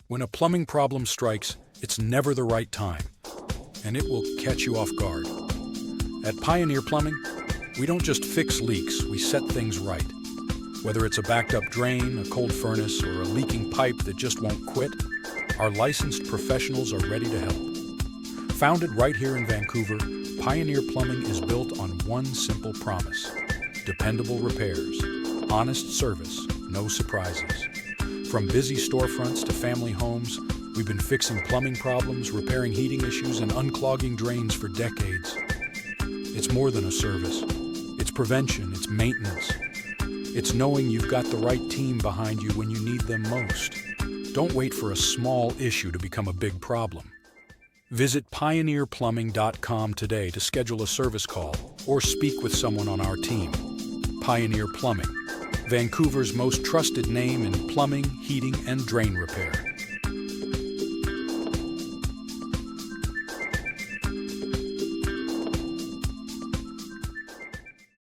When a plumbing problem strikes, it's never the right time, and it will catch you off guard. At Pioneer Plumbing, we don't just fix leaks, we set things right. Whether it's a backed up drain, a cold furnace, or a leaking pipe that just won't quit, our licensed professionals are ready to help. Founded right here in Vancouver, Pioneer Plumbing is built on one simple promise: dependable repairs, honest service, no surprises. From busy storefronts to family homes, we've been fixing plumbing problems, repairing heating issues, and unclogging drains for decades. It's more than a service. It's prevention, it's maintenance. It's knowing you've got the right team behind you when you need them most. Don't wait for a small issue to become a big problem. Visit pioneerplumbing.com today to schedule a service call or speak with someone on our team. Pioneer Plumbing, Vancouver's most trusted name in plumbing, heating, and drain repair.